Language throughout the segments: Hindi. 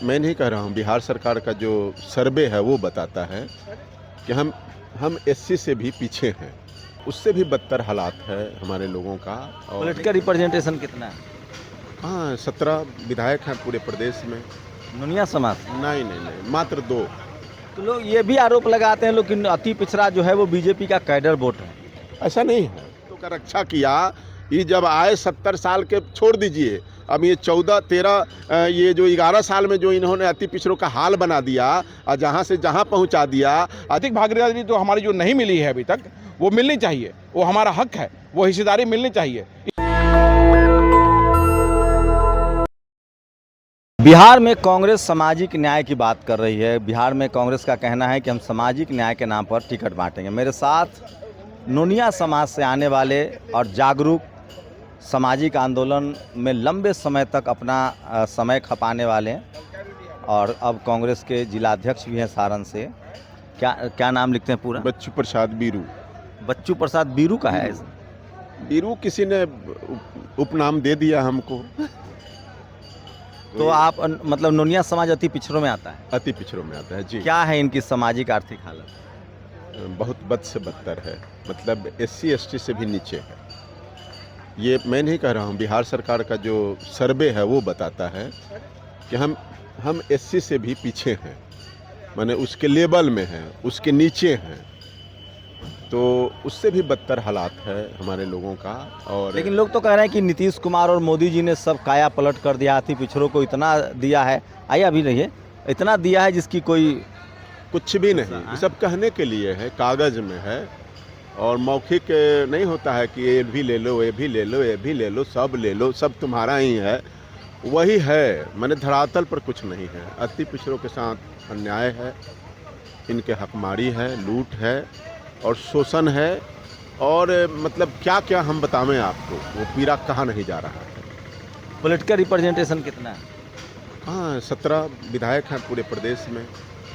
मैं नहीं कह रहा हूँ, बिहार सरकार का जो सर्वे है वो बताता है कि हम एससी से भी पीछे हैं। उससे भी बदतर हालात है हमारे लोगों का। और पॉलिटिकल रिप्रेजेंटेशन कितना है? हाँ, 17 विधायक हैं पूरे प्रदेश में। नुनिया समाज। नहीं, मात्र 2। तो लोग ये भी आरोप लगाते हैं लोग कि अति पिछड़ा जो है वो बीजेपी का कैडर वोट है। ऐसा नहीं है, तो का रक्षा किया। ये जब आए 70 साल के छोड़ दीजिए, अब ये 14-13 ये जो 11 साल में जो इन्होंने अति पिछड़ों का हाल बना दिया और जहाँ से जहाँ पहुँचा दिया। आर्थिक भागीदारी तो हमारी जो नहीं मिली है अभी तक, वो मिलनी चाहिए, वो हमारा हक है, वो हिस्सेदारी मिलनी चाहिए। बिहार में कांग्रेस सामाजिक न्याय की बात कर रही है। बिहार में कांग्रेस का कहना है कि हम सामाजिक न्याय के नाम पर टिकट बांटेंगे। मेरे साथ नोनिया समाज से आने वाले और जागरूक सामाजिक आंदोलन में लंबे समय तक अपना समय खपाने वाले हैं और अब कांग्रेस के जिलाध्यक्ष भी हैं सारण से। क्या नाम लिखते हैं पूरा? बच्चू प्रसाद बीरू। बच्चू प्रसाद बीरू का है? बीरू किसी ने उपनाम दे दिया हमको। तो आप मतलब नोनिया समाज अति पिछड़ों में आता है? अति पिछड़ों में आता है जी। क्या है इनकी सामाजिक आर्थिक हालत? बहुत बद से बदतर है, मतलब एससी एसटी से भी नीचे है। ये मैं नहीं कह रहा हूँ, बिहार सरकार का जो सर्वे है वो बताता है कि हम एससी से भी पीछे हैं, माने उसके लेवल में हैं, उसके नीचे हैं। तो उससे भी बदतर हालात है हमारे लोगों का। और लेकिन लोग तो कह रहे हैं कि नीतीश कुमार और मोदी जी ने सब काया पलट कर दिया, अति पिछड़ों को इतना दिया है, आइए अभी नहीं है, इतना दिया है जिसकी कोई कुछ भी नहीं। ये सब कहने के लिए है, कागज में है और मौखिक नहीं होता है कि ये भी ले लो, ये भी ले लो, ये भी ले लो, सब ले लो, सब तुम्हारा ही है। वही है, मैंने धरातल पर कुछ नहीं है। अति पिछड़ों के साथ अन्याय है, इनके हकमारी है, लूट है और शोषण है। और मतलब क्या क्या हम बतावें आपको, वो पीड़ा कहाँ नहीं जा रहा है। पॉलिटिकल रिप्रेजेंटेशन कितना है? हाँ, 17 विधायक हैं पूरे प्रदेश में।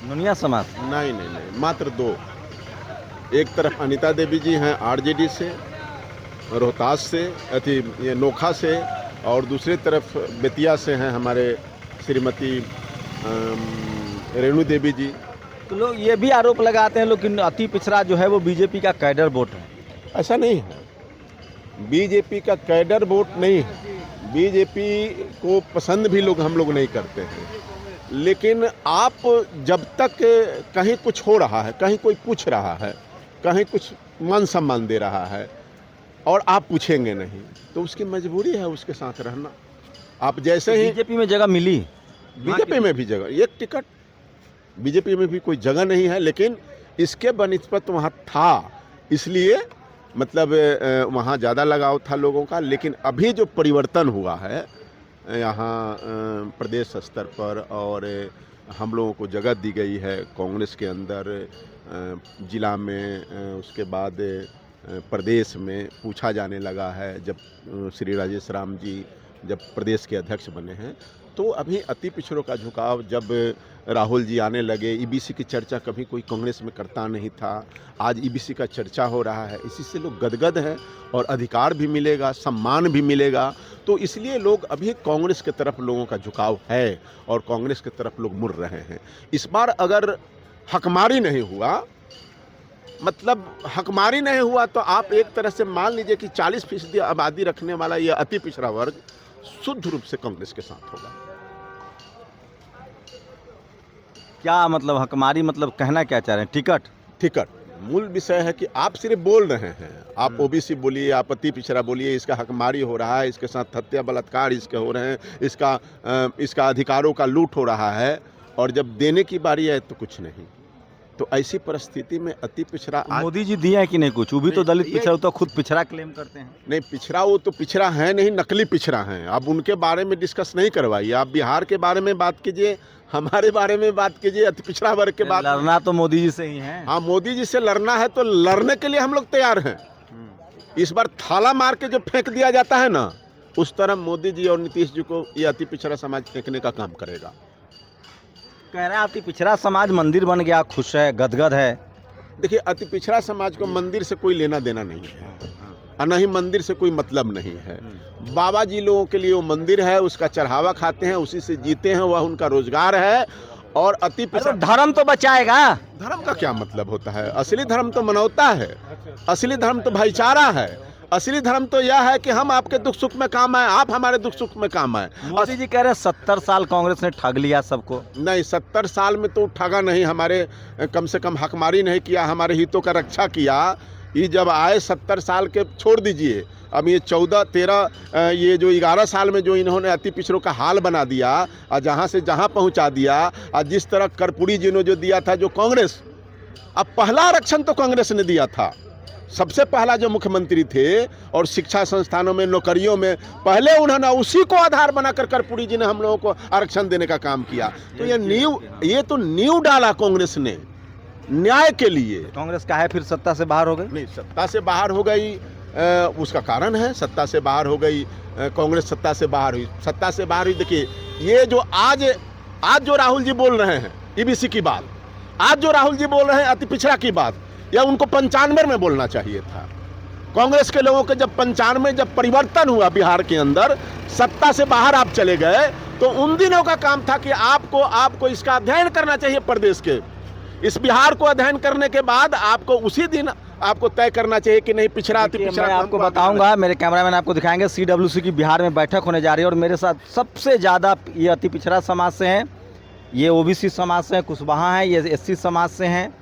नुनिया समाज। नहीं, मात्र 2। एक तरफ अनीता देवी जी हैं आरजेडी से, रोहतास से, ये नोखा से, और दूसरी तरफ बेतिया से हैं हमारे श्रीमती रेणु देवी जी। तो लोग ये भी आरोप लगाते हैं लोग कि अति पिछड़ा जो है वो बीजेपी का कैडर वोट है। ऐसा नहीं है, बीजेपी का कैडर वोट नहीं है। बीजेपी को पसंद भी हम लोग नहीं करते हैं, लेकिन आप जब तक कहीं कुछ हो रहा है, कहीं कोई पूछ रहा है, कहीं कुछ मान सम्मान दे रहा है और आप पूछेंगे नहीं, तो उसकी मजबूरी है उसके साथ रहना। आप जैसे ही बीजेपी में जगह मिली, बीजेपी में भी जगह, एक टिकट बीजेपी में भी कोई जगह नहीं है, लेकिन इसके बनिस्बत वहाँ था, इसलिए मतलब वहाँ ज़्यादा लगाव था लोगों का। लेकिन अभी जो परिवर्तन हुआ है यहाँ प्रदेश स्तर पर, और हम लोगों को जगह दी गई है कांग्रेस के अंदर, जिला में, उसके बाद प्रदेश में पूछा जाने लगा है। जब श्री राजेश राम जी जब प्रदेश के अध्यक्ष बने हैं, तो अभी अति पिछड़ों का झुकाव, जब राहुल जी आने लगे, ईबीसी की चर्चा कभी कोई कांग्रेस में करता नहीं था, आज ईबीसी का चर्चा हो रहा है। इसी से लोग गदगद हैं और अधिकार भी मिलेगा, सम्मान भी मिलेगा। तो इसलिए लोग अभी कांग्रेस की तरफ लोगों का झुकाव है और कांग्रेस की तरफ लोग मुड़ रहे हैं। इस बार अगर हकमारी नहीं हुआ, मतलब हकमारी नहीं हुआ, तो आप एक तरह से मान लीजिए कि 40% आबादी रखने वाला ये अति पिछड़ा वर्ग शुद्ध रूप से कांग्रेस के साथ होगा। क्या मतलब हकमारी, मतलब कहना क्या चाह रहे हैं? टिकट मूल विषय है कि आप सिर्फ बोल रहे हैं, आप ओबीसी बोलिए, आप अति पिछड़ा बोलिए, इसका हकमारी हो रहा है, इसके साथ हत्या बलात्कार इसके हो रहे हैं, इसका अधिकारों का लूट हो रहा है, और जब देने की बारी है तो कुछ नहीं। तो ऐसी परिस्थिति में अति पिछड़ा मोदी जी दिए हैं कि नहीं कुछ? वो भी तो दलित पिछड़ा, तो खुद पिछड़ा क्लेम करते हैं। नहीं, पिछड़ा वो तो पिछड़ा है नहीं, नकली पिछड़ा है। अब उनके बारे में डिस्कस नहीं करवाइए, आप बिहार के बारे में बात कीजिए, हमारे बारे में बात कीजिए, अति पिछड़ा वर्ग के बात। लड़ना तो मोदी जी से ही है। हाँ, मोदी जी से लड़ना है तो लड़ने के लिए हम लोग तैयार हैं। इस बार थाला मार के जो फेंक दिया जाता है ना, उस तरह मोदी जी और नीतीश जी को ये अति पिछड़ा समाज फेंकने का काम करेगा। कह रहे हैं अति पिछड़ा समाज मंदिर बन गया, खुश है, गदगद है। देखिए, अति पिछड़ा समाज को मंदिर से कोई लेना देना नहीं है। और न ही मंदिर से कोई मतलब नहीं है। बाबा जी लोगों के लिए वो मंदिर है, उसका चढ़ावा खाते हैं, उसी से जीते हैं, वह उनका रोजगार है। और अति तो धर्म तो बचाएगा। धर्म का क्या मतलब होता है? असली धर्म तो मानवता है, असली धर्म तो भाईचारा है, असली धर्म तो यह है कि हम आपके दुख सुख में काम आए, आप हमारे दुख सुख में काम आए। मोदी जी कह रहे हैं 70 साल कांग्रेस ने ठग लिया सबको। नहीं, 70 साल में तो ठगा नहीं, हमारे कम से कम हकमारी नहीं किया, हमारे हितों का रक्षा किया। ये जब आए 70 साल के छोड़ दीजिए, अब ये 14-13 ये जो 11 साल में जो इन्होंने अति पिछड़ों का हाल बना दिया और जहाँ से जहाँ पहुँचा दिया, और जिस तरह कर्पूरी जी ने जो दिया था जो कांग्रेस, अब पहला आरक्षण तो कांग्रेस ने दिया था, सबसे पहला जो मुख्यमंत्री थे, और शिक्षा संस्थानों में नौकरियों में पहले उन्होंने उसी को आधार बनाकर कर्पूरी जी ने हम लोगों को आरक्षण देने का काम किया। तो ये तो नींव डाला कांग्रेस ने न्याय के लिए। कांग्रेस का है फिर सत्ता से बाहर हो गई? नहीं, सत्ता से बाहर हो गई, उसका कारण है सत्ता से बाहर हो गई, कांग्रेस सत्ता से बाहर हुई। सत्ता से बाहर हुई, देखिए ये जो आज जो राहुल जी बोल रहे हैं ईबीसी की बात, आज जो राहुल जी बोल रहे हैं अति पिछड़ा की बात, या उनको 95 में बोलना चाहिए था। कांग्रेस के लोगों के जब 95 जब परिवर्तन हुआ बिहार के अंदर, सत्ता से बाहर आप चले गए, तो उन दिनों का काम था कि आपको इसका अध्ययन करना चाहिए प्रदेश के, इस बिहार को अध्ययन करने के बाद आपको उसी दिन आपको तय करना चाहिए कि नहीं पिछड़ा अति पिछड़ा। मैं आपको बताऊंगा, मेरे कैमरामैन आपको दिखाएंगे, CWC की बिहार में बैठक होने जा रही है और मेरे साथ सबसे ज़्यादा ये अति पिछड़ा समाज से हैं, ये OBC समाज से हैं, कुशवाहा हैं, ये SC समाज से हैं,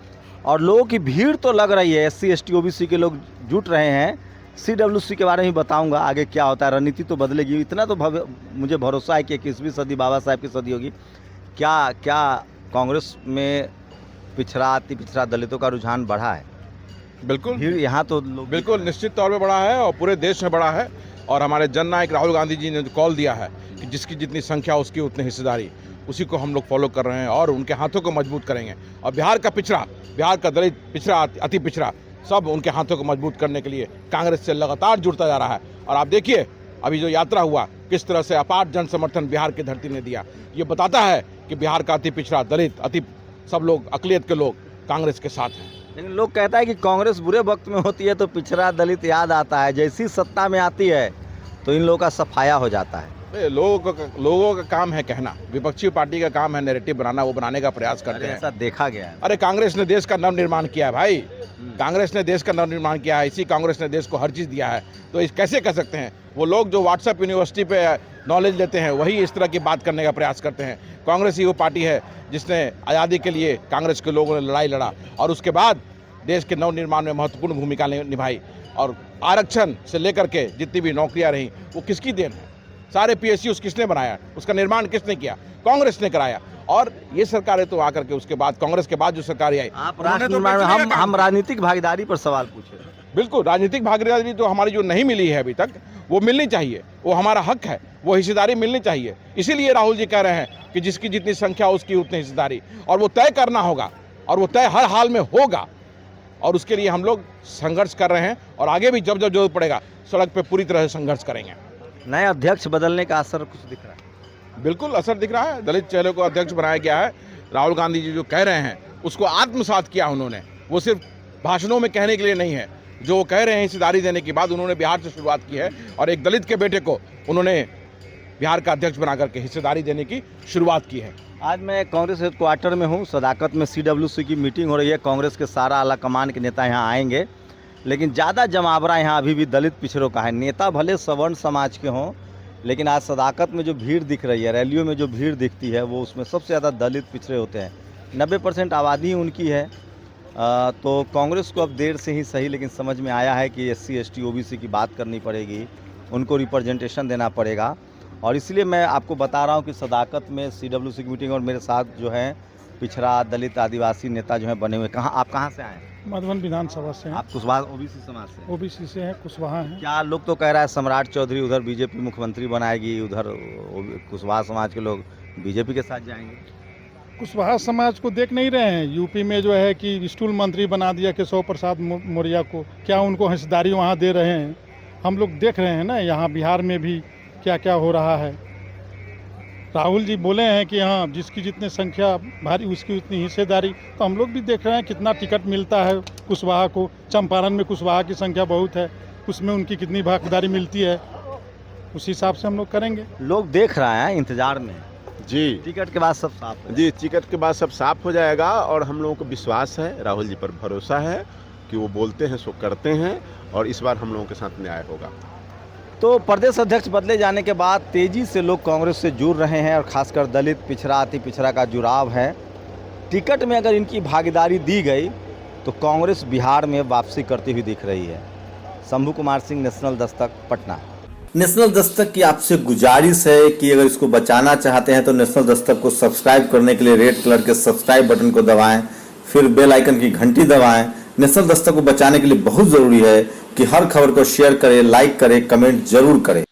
और लोगों की भीड़ तो लग रही है, SC ST OBC के लोग जुट रहे हैं। CWC के बारे में बताऊंगा आगे क्या होता है, रणनीति तो बदलेगी, इतना तो मुझे भरोसा है कि 21वीं सदी बाबा साहब की सदी होगी। क्या कांग्रेस में पिछड़ा अति पिछड़ा दलितों का रुझान बढ़ा है? बिल्कुल, भीड़ यहाँ तो बिल्कुल निश्चित तौर पे बढ़ा है और पूरे देश में बढ़ा है। और हमारे जननायक राहुल गांधी जी ने जो कॉल दिया है कि जिसकी जितनी संख्या उसकी उतनी हिस्सेदारी, उसी को हम लोग फॉलो कर रहे हैं और उनके हाथों को मजबूत करेंगे। और बिहार का पिछड़ा, बिहार का दलित पिछड़ा, अति पिछड़ा, सब उनके हाथों को मजबूत करने के लिए कांग्रेस से लगातार जुड़ता जा रहा है। और आप देखिए अभी जो यात्रा हुआ, किस तरह से अपार जन समर्थन बिहार की धरती ने दिया। ये बताता है कि बिहार का अति पिछड़ा, दलित, सब लोग, अकलियत के लोग कांग्रेस के साथ हैं। लेकिन लोग कहता है कि कांग्रेस बुरे वक्त में होती है तो पिछड़ा दलित याद आता है, जैसी सत्ता में आती है तो इन लोगों का सफाया हो जाता है। लोगों का काम है कहना, विपक्षी पार्टी का काम है नैरेटिव बनाना, वो बनाने का प्रयास करते हैं। ऐसा देखा गया है। अरे कांग्रेस ने देश का नवनिर्माण किया है भाई, कांग्रेस ने देश का नवनिर्माण किया है, इसी कांग्रेस ने देश को हर चीज़ दिया है। तो इस कैसे कह सकते हैं? वो लोग जो व्हाट्सएप यूनिवर्सिटी पे नॉलेज लेते हैं वही इस तरह की बात करने का प्रयास करते हैं। कांग्रेस ही वो पार्टी है जिसने आज़ादी के लिए कांग्रेस के लोगों ने लड़ाई लड़ा और उसके बाद देश के नवनिर्माण में महत्वपूर्ण भूमिका निभाई। और आरक्षण से लेकर के जितनी भी नौकरियां रहीं वो किसकी देन है? सारे PSUs किसने बनाया? उसका निर्माण किसने किया? कांग्रेस ने कराया। और ये सरकारें तो आकर के उसके बाद, कांग्रेस के बाद जो सरकारें आई, आप राष्ट्र निर्माण में हम राजनीतिक भागीदारी पर सवाल पूछे। बिल्कुल, राजनीतिक भागीदारी तो हमारी जो नहीं मिली है अभी तक, वो मिलनी चाहिए, वो हमारा हक है, वो हिस्सेदारी मिलनी चाहिए। इसीलिए राहुल जी कह रहे हैं कि जिसकी जितनी संख्या उसकी उतनी हिस्सेदारी, और वो तय करना होगा और वो तय हर हाल में होगा। और उसके लिए हम लोग संघर्ष कर रहे हैं और आगे भी जब जरूरत पड़ेगा सड़क पे पूरी तरह से संघर्ष करेंगे। नए अध्यक्ष बदलने का असर कुछ दिख रहा है? बिल्कुल असर दिख रहा है। दलित चेहरे को अध्यक्ष बनाया गया है। राहुल गांधी जी जो कह रहे हैं उसको आत्मसात किया उन्होंने, वो सिर्फ भाषणों में कहने के लिए नहीं है। जो वो कह रहे हैं हिस्सेदारी देने के बाद, उन्होंने बिहार से शुरुआत की है और एक दलित के बेटे को उन्होंने बिहार का अध्यक्ष बना करके हिस्सेदारी देने की शुरुआत की है। आज मैं कांग्रेस हेडक्वार्टर में हूँ, सदाकत में CWC की मीटिंग हो रही है। कांग्रेस के सारा आला कमान के नेता यहाँ आएंगे, लेकिन ज़्यादा जमावड़ा यहाँ अभी भी दलित पिछड़ों का है। नेता भले सवर्ण समाज के हों, लेकिन आज सदाकत में जो भीड़ दिख रही है, रैलियों में जो भीड़ दिखती है, वो उसमें सबसे ज़्यादा दलित पिछड़े होते हैं। 90% आबादी उनकी है। तो कांग्रेस को अब देर से ही सही, लेकिन समझ में आया है कि SC ST OBC की बात करनी पड़ेगी, उनको रिप्रेजेंटेशन देना पड़ेगा। और इसलिए मैं आपको बता रहा हूँ कि सदाकत में CWC की मीटिंग, और मेरे साथ जो हैं पिछड़ा दलित आदिवासी नेता जो हैं बने हुए। आप कहाँ से आए? मधुबन विधानसभा से हैं। आप कुशवाहा OBC समाज से? OBC से हैं, कुशवाहा हैं। क्या लोग तो कह रहा है सम्राट चौधरी उधर BJP मुख्यमंत्री बनाएगी, उधर कुशवाहा समाज के लोग BJP के साथ जाएंगे? कुशवाहा समाज को देख नहीं रहे हैं? यूपी में जो है कि स्टूल मंत्री बना दिया केशव प्रसाद मौर्य को, क्या उनको हिस्सेदारी वहाँ दे रहे हैं? हम लोग देख रहे हैं ना यहाँ बिहार में भी क्या क्या हो रहा है। राहुल जी बोले हैं कि हाँ जिसकी जितनी संख्या भारी उसकी उतनी हिस्सेदारी, तो हम लोग भी देख रहे हैं कितना टिकट मिलता है कुशवाहा को। चंपारण में कुशवाहा की संख्या बहुत है, उसमें उनकी कितनी भागीदारी मिलती है, उस हिसाब से हम लोग करेंगे। लोग देख रहे हैं, इंतजार में। जी टिकट के बाद सब साफ है। जी, टिकट के बाद सब साफ हो जाएगा और हम लोगों को विश्वास है, राहुल जी पर भरोसा है कि वो बोलते हैं सो करते हैं और इस बार हम लोगों के साथ न्याय होगा। तो प्रदेश अध्यक्ष बदले जाने के बाद तेजी से लोग कांग्रेस से जुड़ रहे हैं और खासकर दलित पिछड़ा अति पिछड़ा का जुड़ाव है। टिकट में अगर इनकी भागीदारी दी गई तो कांग्रेस बिहार में वापसी करती हुई दिख रही है। शंभू कुमार सिंह, नेशनल दस्तक, पटना। नेशनल दस्तक की आपसे गुजारिश है कि अगर इसको बचाना चाहते हैं तो नेशनल दस्तक को सब्सक्राइब करने के लिए रेड कलर के सब्सक्राइब बटन को दबाएं, फिर बेल आइकन की घंटी दबाएं। नेशनल दस्तक को बचाने के लिए बहुत ज़रूरी है कि हर खबर को शेयर करें, लाइक करें, कमेंट जरूर करें।